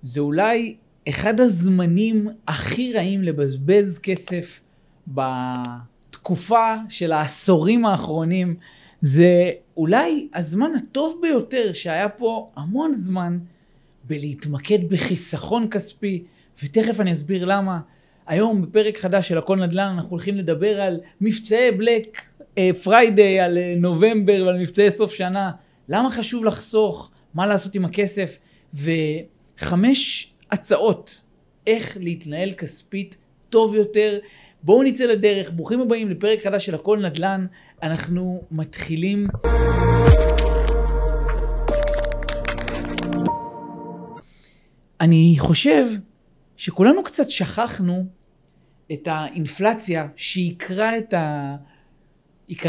זה אולי אחד הזמנים הכי רעים לבזבז כסף בתקופה של העשורים האחרונים. זה אולי הזמן הטוב ביותר שהיה פה המון זמן בלהתמקד בחיסכון כספי, ותכף אני אסביר למה. היום בפרק חדש של הכל נדל"ן אנחנו הולכים לדבר על מבצעי בלק פריידיי, על נובמבר ועל מבצעי סוף שנה. למה חשוב לחסוך, מה לעשות עם הכסף, וחמש הצעות איך להתנהל כספית טוב יותר. בואו נצא לדרך. ברוכים הבאים לפרק חדש של הכל נדל"ן. אנחנו מתחילים. אני חושב שכולנו קצת שכחנו את האינפלציה שיקרה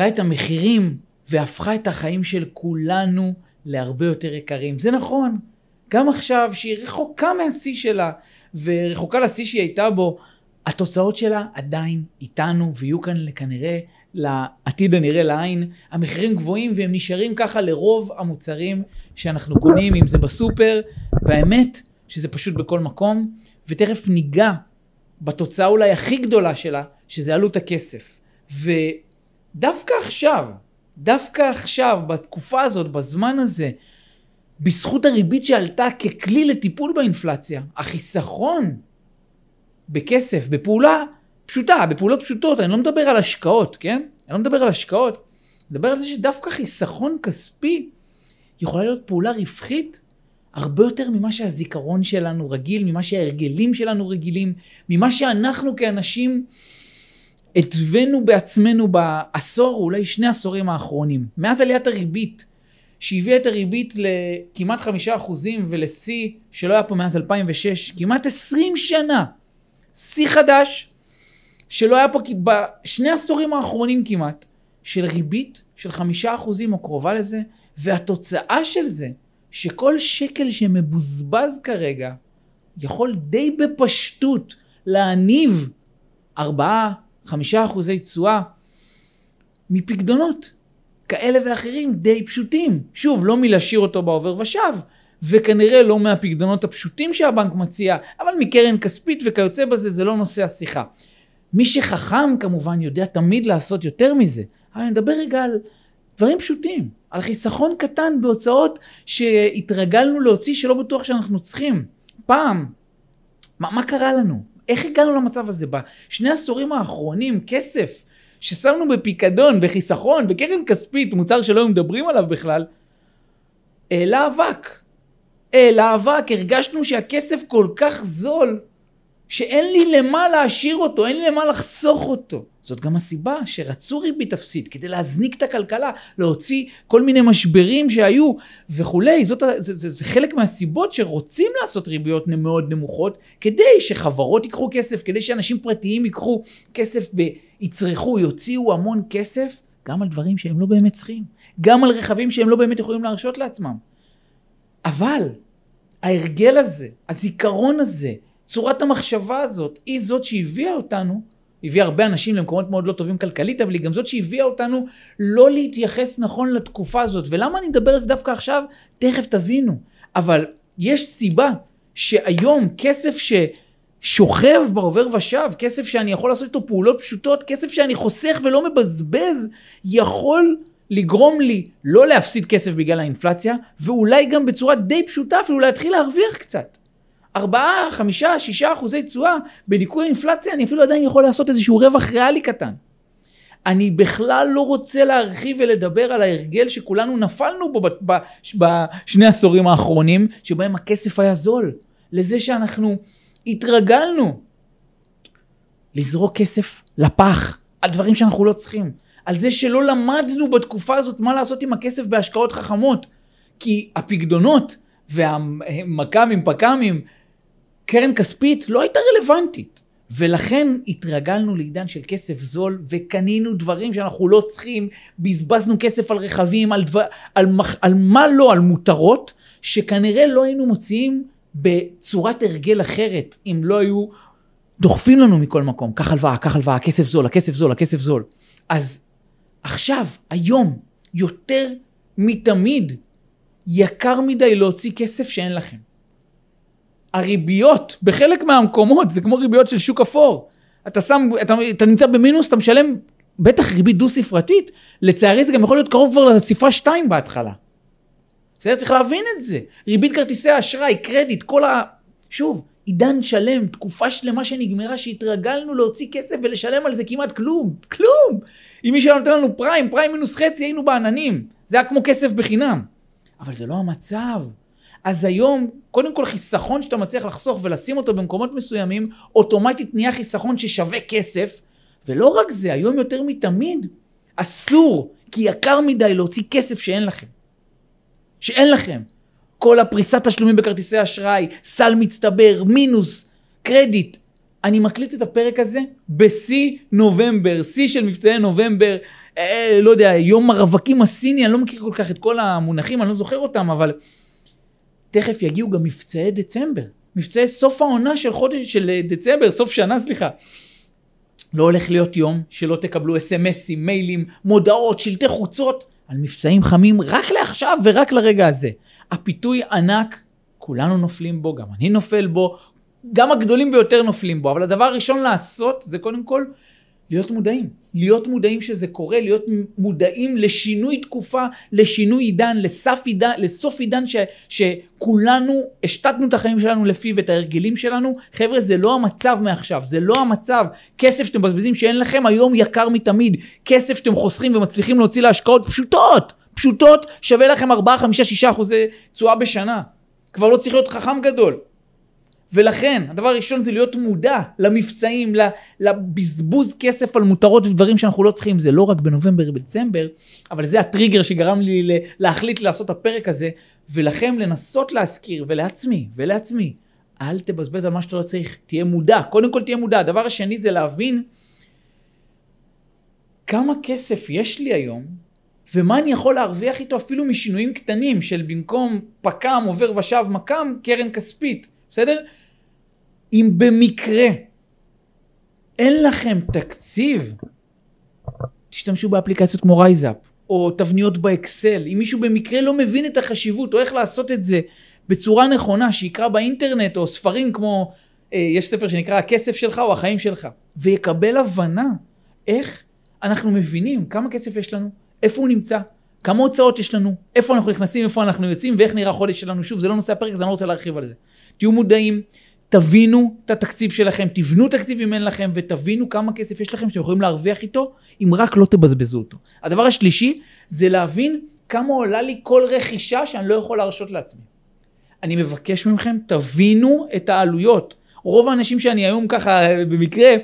את המחירים והפכה את החיים של כולנו להרבה יותר יקרים. זה נכון, גם עכשיו שהיא רחוקה מהשיא שלה ורחוקה לשיא שהיא הייתה בו, התוצאות שלה עדיין איתנו ויהיו כאן כנראה לעתיד הנראה לעין. המחירים גבוהים והם נשארים ככה לרוב המוצרים שאנחנו קונים, אם זה בסופר, והאמת שזה פשוט בכל מקום, ותכף ניגע בתוצאה אולי הכי גדולה שלה, שזה עלות הכסף. ודווקא עכשיו, בתקופה הזאת, בזמן הזה, בזכות הריבית שעלתה ככלי לטיפול באינפלציה, החיסכון בכסף, בפעולות פשוטות, אני לא מדבר על השקעות, כן? אני לא מדבר על השקעות, אני מדבר על זה שדווקא חיסכון כספי יכולה להיות פעולה רווחית, הרבה יותר ממה שהזיכרון שלנו רגיל, ממה שההרגלים שלנו רגילים, ממה שאנחנו כאנשים התווינו בעצמנו בעשור, אולי 2 עשורים האחרונים. מאז עליית הריבית, שהביאה את הריבית לכמעט 5% ולשיא שלא היה פה מאז 2006, כמעט 20 שנה. שיא חדש שלא היה פה ב2 עשורים האחרונים כמעט, של ריבית של 5% או קרובה לזה, והתוצאה של זה, שכל שקל שמבוזבז כרגע יכול די בפשטות להניב 4-5% תשואה מפקדונות כאלה ואחרים די פשוטים. שוב, לא מלהשאיר אותו בעובר ושב, וכנראה לא מהפקדונות הפשוטים שהבנק מציע, אבל מקרן כספית וכיוצא בזה, זה לא נושא השיחה. מי שחכם כמובן יודע תמיד לעשות יותר מזה, אבל נדבר רגע על דברים פשוטים, על חיסכון קטן בהוצאות שהתרגלנו להוציא שלא בטוח שאנחנו צריכים. פעם, מה קרה לנו? איך הגענו למצב הזה? ב2 עשורים האחרונים, כסף ששמנו בפיקדון, בחיסכון, בקרן כספית, מוצר שלא מדברים עליו בכלל, העלה אבק. הרגשנו שהכסף כל כך זול, שאין לי למה להשאיר אותו, אין לי למה לחסוך אותו. זאת גם הסיבה שרצו ריבית אפסית, כדי להזניק את הכלכלה, להוציא כל מיני משברים שהיו וכולי. זה חלק מהסיבות שרוצים לעשות ריביות מאוד נמוכות, כדי שחברות ייקחו כסף, כדי שאנשים פרטיים ייקחו כסף ויצרכו, יוציאו המון כסף, גם על דברים שהם לא באמת צריכים, גם על רכבים שהם לא באמת יכולים להרשות לעצמם. אבל ההרגל הזה, הזיכרון הזה, צורת המחשבה הזאת, היא זאת שהביאה אותנו, הביאה הרבה אנשים למקומות מאוד לא טובים כלכלית, אבל היא גם זאת שהביאה אותנו לא להתייחס נכון לתקופה הזאת. ולמה אני מדבר על זה דווקא עכשיו? תכף תבינו. אבל יש סיבה שהיום כסף ששוכב בעובר ושב, כסף שאני יכול לעשות איתו פעולות פשוטות, כסף שאני חוסך ולא מבזבז, יכול לגרום לי לא להפסיד כסף בגלל האינפלציה, ואולי גם בצורה די פשוטה אפילו להתחיל להרוויח קצת. 4, 5, 6% תשואה, בניכוי האינפלציה, אני אפילו עדיין יכול לעשות איזשהו רווח ריאלי קטן. אני בכלל לא רוצה להרחיב ולדבר על ההרגל שכולנו נפלנו בו ב2 עשורים האחרונים, שבהם הכסף היה זול. לזה שאנחנו התרגלנו לזרוק כסף לפח, על דברים שאנחנו לא צריכים. על זה שלא למדנו בתקופה הזאת מה לעשות עם הכסף בהשקעות חכמות. כי הפקדונות והמקמים, פקמים, קרן כספית לא הייתה רלוונטית. ולכן התרגלנו לעידן של כסף זול, וקנינו דברים שאנחנו לא צריכים, בזבזנו כסף על רכבים, על מה לא, על מותרות, שכנראה לא היינו מוציאים בצורת הרגל אחרת, אם לא היו דוחפים לנו מכל מקום. קח הלוואה, כסף זול. אז עכשיו, היום, יותר מתמיד, יקר מדי להוציא כסף שאין לכם. הריביות בחלק מהמקומות, זה כמו ריביות של שוק אפור. אתה נמצא במינוס, אתה משלם בטח ריבית דו ספרתית, לצערי זה גם יכול להיות קרוב כבר לספרה 2 בהתחלה. בסדר, צריך להבין את זה. ריבית כרטיסי האשראי, קרדיט, שוב, עידן שלם, תקופה שלמה שנגמרה, שהתרגלנו להוציא כסף ולשלם על זה כמעט כלום. כלום. אם מישהו נותן לנו פריים מינוס חצי, היינו בעננים. זה היה כמו כסף בחינם. אבל זה לא המצב. אז היום, קודם כל חיסכון שאתה מצליח לחסוך ולשים אותו במקומות מסוימים, אוטומטית נהיה חיסכון ששווה כסף. ולא רק זה, היום יותר מתמיד, אסור, כי יקר מדי להוציא כסף שאין לכם. שאין לכם. כל הפריסת תשלומים בכרטיסי אשראי, סל מצטבר, מינוס, קרדיט. אני מקליט את הפרק הזה בשיא נובמבר, שיא של מבצעי נובמבר, לא יודע, יום הרווקים הסיני, אני לא מכיר כל כך את כל המונחים, אני לא זוכר אותם, אבל תכף יגיעו גם מבצעי דצמבר. מבצעי סוף העונה של דצמבר, סוף שנה, סליחה. לא הולך להיות יום שלא תקבלו אס-אמסים, מיילים, מודעות, שלטי חוצות, על מבצעים חמים רק לעכשיו ורק לרגע הזה. הפיתוי ענק, כולנו נופלים בו, גם אני נופל בו, גם הגדולים ביותר נופלים בו, אבל הדבר הראשון לעשות זה קודם כל להיות מודעים. להיות מודעים שזה קורה, להיות מודעים לשינוי תקופה, לשינוי עידן, לסוף עידן שכולנו השתתנו את החיים שלנו לפי ואת ההרגלים שלנו. חבר'ה, זה לא המצב מעכשיו, זה לא המצב. כסף שאתם מבזבזים שאין לכם, היום יקר מתמיד. כסף שאתם חוסכים ומצליחים להוציא להשקעות פשוטות, שווה לכם 4, 5, 6% תשואה בשנה. כבר לא צריך להיות חכם גדול. ולכן, הדבר הראשון זה להיות מודע למבצעים, לבזבוז כסף על מותרות ודברים שאנחנו לא צריכים. זה לא רק בנובמבר ובדצמבר, אבל זה הטריגר שגרם לי להחליט לעשות את הפרק הזה, ולכם לנסות להזכיר, ולעצמי, אל תבזבז על מה שאתה לא צריך, תהיה מודע. קודם כל תהיה מודע. הדבר השני זה להבין כמה כסף יש לי היום, ומה אני יכול להרוויח איתו אפילו משינויים קטנים, של במקום פקם, עובר ושב, מקם, קרן כספית. בסדר? אם במקרה אין לכם תקציב, תשתמשו באפליקציות כמו רייזאפ, או תבניות באקסל. אם מישהו במקרה לא מבין את החשיבות, או איך לעשות את זה בצורה נכונה, שיקרא באינטרנט, או ספרים כמו, יש ספר שנקרא הכסף שלך או החיים שלך, ויקבל הבנה איך אנחנו מבינים כמה כסף יש לנו, איפה הוא נמצא, כמה הוצאות יש לנו, איפה אנחנו נכנסים, איפה אנחנו יוצאים, ואיך נראה חודש שלנו. שוב, זה לא נושא הפרק, אז אני לא רוצה להרחיב על זה. תהיו מודעים, תבינו את התקציב שלכם, תבנו תקציב אם אין לכם, ותבינו כמה כסף יש לכם שאתם יכולים להרוויח איתו, אם רק לא תבזבזו אותו. הדבר השלישי, זה להבין כמה עולה לי כל רכישה שאני לא יכול להרשות לעצמי. אני מבקש מכם, תבינו את העלויות. רוב האנשים שאני היום ככה, במקרה,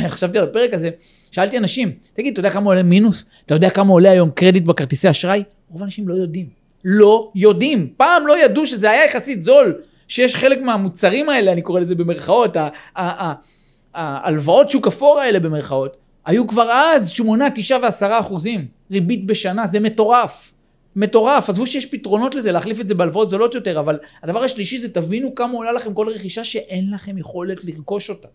חשבתי על הפרק הזה, שאלתי אנשים, תגיד, אתה יודע כמה עולה מינוס? אתה יודע כמה עולה היום קרדיט בכרטיסי אשראי? רוב האנשים לא יודעים. לא יודעים. פעם לא ידעו שזה היה יחסית זול, שיש חלק מהמוצרים האלה, אני קורא לזה במרכאות, ההלוואות שוק אפור האלה במרכאות, היו כבר אז 8, 9 ו10% ריבית בשנה. זה מטורף. מטורף. עזבו שיש פתרונות לזה, להחליף את זה בהלוואות זולות יותר, אבל הדבר השלישי זה תבינו כמה עולה לכם כל רכישה שאין לכם יכולת לרכוש אותה.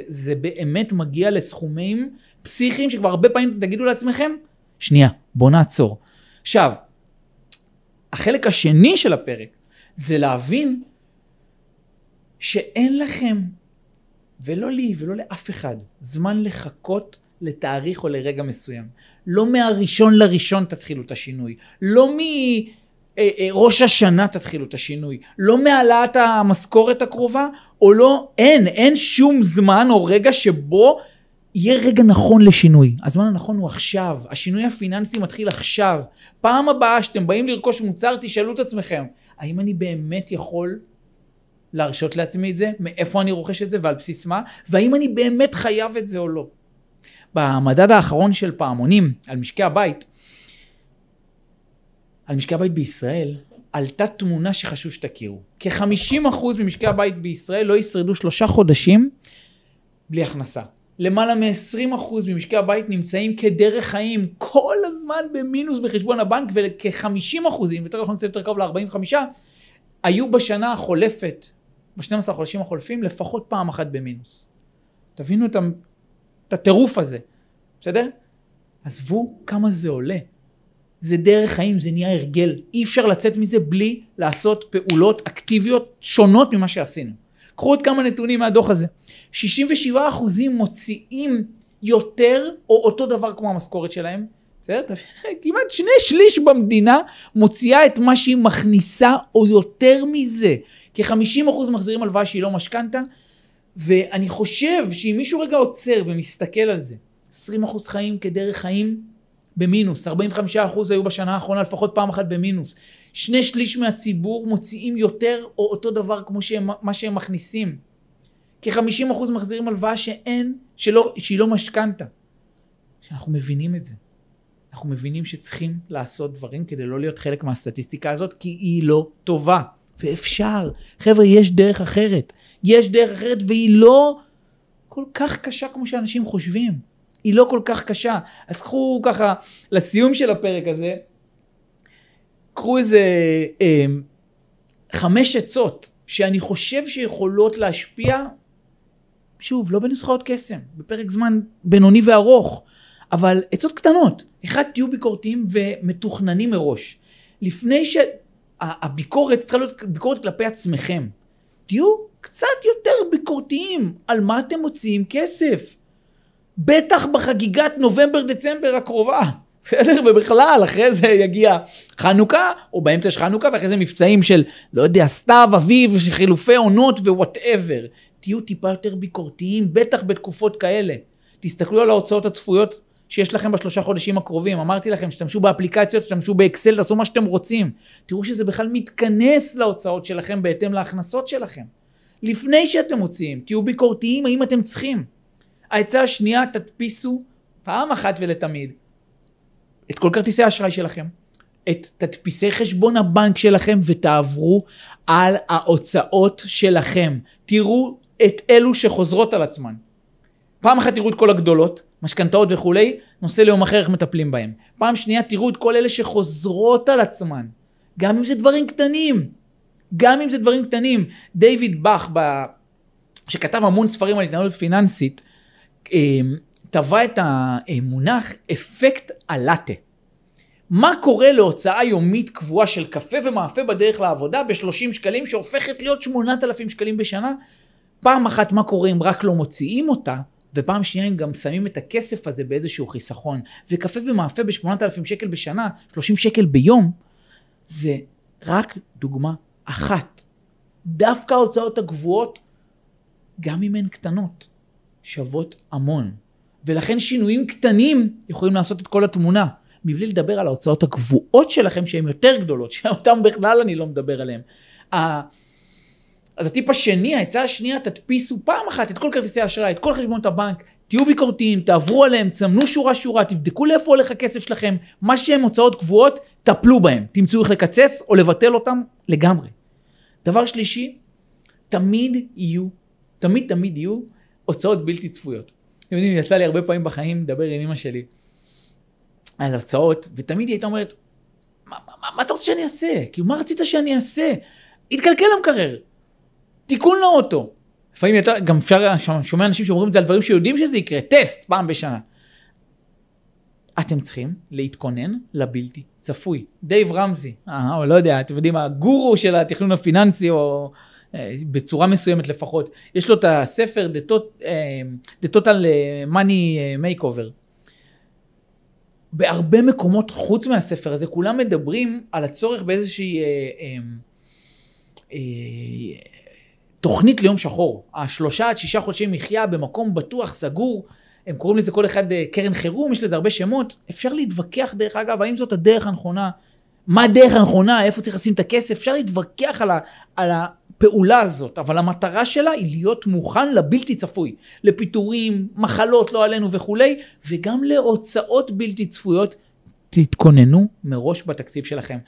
זה באמת מגיע לסכומים פסיכיים שכבר הרבה פעמים תגידו לעצמכם, שנייה, בוא נעצור. עכשיו, החלק השני של הפרק זה להבין שאין לכם, ולא לי ולא לאף אחד, זמן לחכות לתאריך או לרגע מסוים. לא מהראשון לראשון תתחילו את השינוי. לא מראש השנה תתחילו את השינוי. לא מעלת המשכורת הקרובה, או לא, אין שום זמן או רגע שבו יהיה רגע נכון לשינוי. הזמן הנכון הוא עכשיו. השינוי הפיננסי מתחיל עכשיו. פעם הבאה שאתם באים לרכוש מוצר, תשאלו את עצמכם, האם אני באמת יכול להרשות לעצמי את זה? מאיפה אני רוכש את זה ועל בסיס מה? והאם אני באמת חייב את זה או לא? במדד האחרון של פעמונים על משקי הבית, בישראל, עלתה תמונה שחשוב שתכירו. כ-50% ממשקי הבית בישראל לא ישרדו 3 חודשים בלי הכנסה. למעלה מ-20% ממשקי הבית נמצאים כדרך חיים כל הזמן במינוס בחשבון הבנק, וכ-50%, יותר נכון קצת יותר קרוב ל-45%, היו בשנה החולפת, ב-12 חודשים החולפים, לפחות פעם אחת במינוס. תבינו את הטירוף הזה, בסדר? עזבו כמה זה עולה. זה דרך חיים, זה נהיה הרגל. אי אפשר לצאת מזה בלי לעשות פעולות אקטיביות שונות ממה שעשינו. קחו עוד כמה נתונים מהדוח הזה. 67% מוציאים יותר או אותו דבר כמו המשכורת שלהם. בסדר? כמעט 2/3 במדינה מוציאה את מה שהיא מכניסה או יותר מזה. כ-50% מחזירים הלוואה שהיא לא משכנתה. ואני חושב שאם מישהו רגע עוצר ומסתכל על זה, 20% חיים כדרך חיים במינוס, 45% היו בשנה האחרונה לפחות פעם אחת במינוס. 2/3 מהציבור מוציאים יותר או אותו דבר כמו מה שהם מכניסים. כ-50% מחזירים הלוואה שהיא לא משכנתה. שאנחנו מבינים את זה. אנחנו מבינים שצריכים לעשות דברים כדי לא להיות חלק מהסטטיסטיקה הזאת, כי היא לא טובה. ואפשר. חבר'ה, יש דרך אחרת. יש דרך אחרת והיא לא כל כך קשה כמו שאנשים חושבים. היא לא כל כך קשה. אז קחו ככה, לסיום של הפרק הזה, קחו איזה 5 עצות שאני חושב שיכולות להשפיע, שוב, לא בנוסחאות קסם, בפרק זמן בינוני וארוך, אבל עצות קטנות. אחד, תהיו ביקורתיים ומתוכננים מראש. לפני שהביקורת צריכה להיות ביקורת כלפי עצמכם. תהיו קצת יותר ביקורתיים על מה אתם מוציאים כסף. בטח בחגיגת נובמבר-דצמבר הקרובה. בסדר? ובכלל, אחרי זה יגיע חנוכה, או באמצע יש חנוכה, ואחרי זה מבצעים של, לא יודע, סתיו, אביב, חילופי עונות ו-whatever. תהיו טיפה יותר ביקורתיים, בטח בתקופות כאלה. תסתכלו על ההוצאות הצפויות שיש לכם ב3 חודשים הקרובים. אמרתי לכם, שתמשו באפליקציות, שתמשו באקסל, תעשו מה שאתם רוצים. תראו שזה בכלל מתכנס להוצאות שלכם בהתאם להכנסות שלכם. לפני שאתם מוציאים, תהיו ביקורתיים, האם אתם צריכים. העצה השנייה, תדפיסו פעם אחת ולתמיד את כל כרטיסי האשראי שלכם, את תדפיסי חשבון הבנק שלכם, ותעברו על ההוצאות שלכם. תראו את אלו שחוזרות על עצמן. פעם אחת תראו את כל הגדולות, משכנתאות וכולי, נושא ליום אחר איך מטפלים בהם. פעם שנייה תראו את כל אלה שחוזרות על עצמן, גם אם זה דברים קטנים. גם אם זה דברים קטנים. דיוויד באך, שכתב המון ספרים על התנהלות פיננסית, טבע את המונח אפקט הלאטה. מה קורה להוצאה יומית קבועה של קפה ומאפה בדרך לעבודה ב-30 שקלים, שהופכת להיות 8,000 שקלים בשנה? פעם אחת מה קורה אם רק לא מוציאים אותה, ופעם שנייה הם גם שמים את הכסף הזה באיזשהו חיסכון. וקפה ומאפה ב-8,000 שקל בשנה, 30 שקל ביום, זה רק דוגמה אחת. דווקא ההוצאות הגבוהות, גם אם הן קטנות, שוות המון. ולכן שינויים קטנים יכולים לעשות את כל התמונה, מבלי לדבר על ההוצאות הגבוהות שלכם שהן יותר גדולות, שאותם בכלל אני לא מדבר עליהן. אז הטיפ השני, העצה השנייה, תדפיסו פעם אחת את כל כרטיסי האשראי, את כל חשבונות הבנק, תהיו ביקורתיים, תעברו עליהם, צמנו שורה, תבדקו לאיפה הולך הכסף שלכם, מה שהן הוצאות גבוהות, טפלו בהם, תמצאו איך לקצץ או לבטל אותם לגמרי. דבר שלישי, תמיד יהיו הוצאות בלתי צפויות. אתם יודעים, יצא לי הרבה פעמים בחיים לדבר עם אמא שלי על הוצאות, ותמיד היא הייתה אומרת, מה אתה רוצה שאני אעשה? כאילו, מה רצית שאני אעשה? התקלקל המקרר, תיקון לאוטו. לפעמים גם אפשר שומע אנשים שאומרים את זה על דברים שיודעים שזה יקרה, טסט פעם בשנה. אתם צריכים להתכונן לבלתי צפוי. דייב רמזי, לא יודע, אתם יודעים, הגורו של התכנון הפיננסי, או בצורה מסוימת לפחות, יש לו את הספר The Total Money Makeover. בהרבה מקומות חוץ מהספר הזה, כולם מדברים על הצורך באיזושהי תוכנית ליום שחור. 3 עד 6 חודשי מחיה במקום בטוח, סגור, הם קוראים לזה כל אחד קרן חירום, יש לזה הרבה שמות. אפשר להתווכח דרך אגב, האם זאת הדרך הנכונה? מה הדרך הנכונה? איפה צריך לשים את הכסף? אפשר להתווכח על הפעולה הזאת, אבל המטרה שלה היא להיות מוכן לבלתי צפוי, לפיטורים, מחלות לא עלינו וכולי, וגם להוצאות בלתי צפויות. תתכוננו מראש בתקציב שלכם.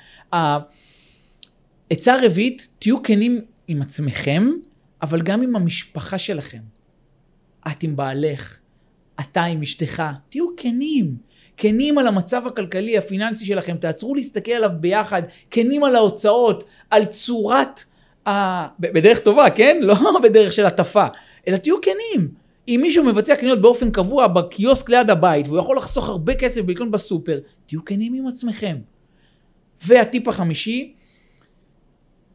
עצה רביעית, תהיו כנים עם עצמכם, אבל גם עם המשפחה שלכם. את עם בעלך, אתה עם אשתך, תהיו כנים על המצב הכלכלי, הפיננסי שלכם, תעצרו להסתכל עליו ביחד, כנים על ההוצאות, על צורת, בדרך טובה, כן? לא בדרך של הטפה, אלא תהיו כנים. אם מישהו מבצע קניות באופן קבוע בקיוסק ליד הבית, והוא יכול לחסוך הרבה כסף בקנות בסופר, תהיו כנים עם עצמכם. והטיפ החמישי,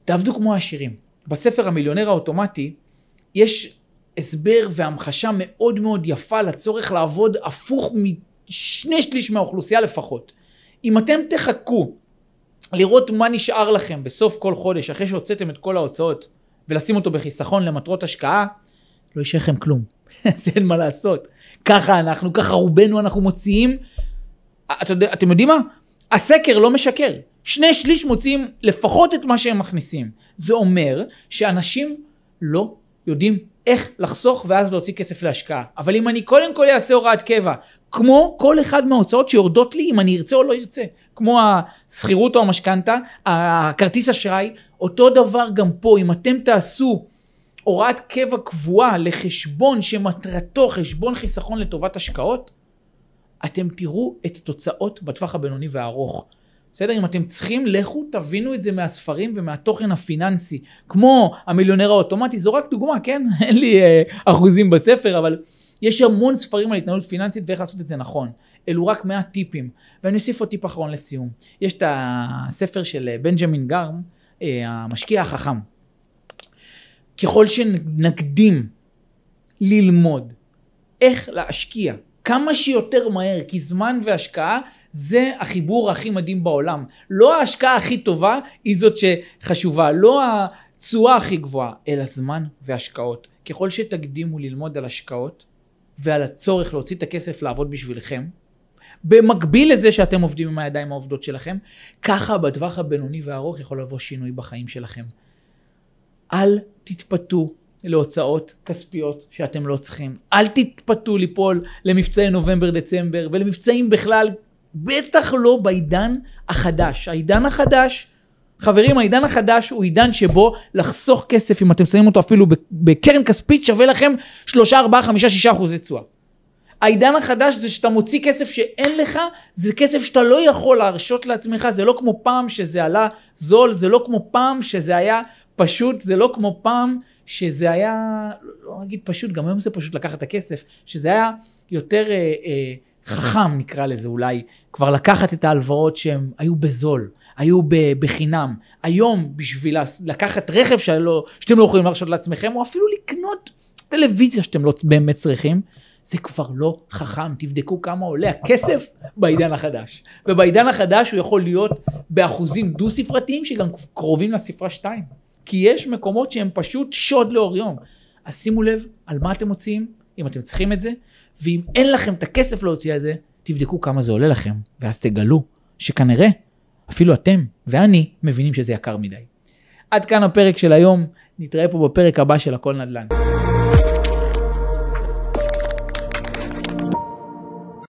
תעבדו כמו העשירים. בספר המיליונר האוטומטי, יש הסבר והמחשה מאוד מאוד יפה לצורך לעבוד הפוך מ2/3 מהאוכלוסייה לפחות. אם אתם תחכו לראות מה נשאר לכם בסוף כל חודש, אחרי שהוצאתם את כל ההוצאות, ולשים אותו בחיסכון למטרות השקעה, לא יישאר לכם כלום. זה אין מה לעשות. ככה רובנו אנחנו מוציאים, אתם יודעים מה? הסקר לא משקר. 2/3 מוציאים לפחות את מה שהם מכניסים. זה אומר שאנשים לא יודעים איך לחסוך ואז להוציא כסף להשקעה. אבל אם אני קודם כל אעשה הוראת קבע, כמו כל אחד מההוצאות שיורדות לי, אם אני ארצה או לא ארצה, כמו השכירות או המשכנתה, הכרטיס אשראי, אותו דבר גם פה, אם אתם תעשו הוראת קבע קבועה לחשבון שמטרתו חשבון חיסכון לטובת השקעות, אתם תראו את התוצאות בטווח הבינוני והארוך. בסדר? אם אתם צריכים, לכו תבינו את זה מהספרים ומהתוכן הפיננסי, כמו המיליונר האוטומטי, זו רק דוגמה, כן? אין לי אחוזים בספר, אבל יש המון ספרים על התנהלות פיננסית ואיך לעשות את זה נכון. אלו רק 100 טיפים. ואני אוסיף עוד טיפ אחרון לסיום. יש את הספר של בנג'מין גרם, המשקיע החכם. ככל שנקדים ללמוד איך להשקיע, כמה שיותר מהר, כי זמן והשקעה זה החיבור הכי מדהים בעולם. לא ההשקעה הכי טובה היא זאת שחשובה, לא התשואה הכי גבוהה, אלא זמן והשקעות. ככל שתקדימו ללמוד על השקעות ועל הצורך להוציא את הכסף לעבוד בשבילכם, במקביל לזה שאתם עובדים עם הידיים העובדות שלכם, ככה בטווח הבינוני והארוך יכול לבוא שינוי בחיים שלכם. אל תתפתו להוצאות כספיות שאתם לא צריכים. אל תתפתו ליפול למבצעי נובמבר, דצמבר, ולמבצעים בכלל, בטח לא בעידן החדש. העידן החדש, חברים, העידן החדש הוא עידן שבו לחסוך כסף, אם אתם שמים אותו אפילו בקרן כספית, שווה לכם 3, 4, 5, 6% תשואה. העידן החדש זה שאתה מוציא כסף שאין לך, זה כסף שאתה לא יכול להרשות לעצמך, זה לא כמו פעם שזה עלה זול, זה לא כמו פעם שזה היה פשוט, זה לא כמו פעם שזה היה, לא נגיד פשוט, גם היום זה פשוט לקחת את הכסף, שזה היה יותר חכם נקרא לזה אולי, כבר לקחת את ההלוואות שהם היו בזול, היו בחינם. היום בשביל לקחת רכב שאתם לא יכולים להרשות לעצמכם, או אפילו לקנות טלוויזיה שאתם לא באמת צריכים, זה כבר לא חכם. תבדקו כמה עולה הכסף בעידן החדש. ובעידן החדש הוא יכול להיות באחוזים דו-ספרתיים שגם קרובים לספרה 2. כי יש מקומות שהם פשוט שוד לאור יום. אז שימו לב על מה אתם מוציאים, אם אתם צריכים את זה, ואם אין לכם את הכסף להוציא את זה, תבדקו כמה זה עולה לכם, ואז תגלו שכנראה אפילו אתם ואני מבינים שזה יקר מדי. עד כאן הפרק של היום, נתראה פה בפרק הבא של הכל נדל"ן.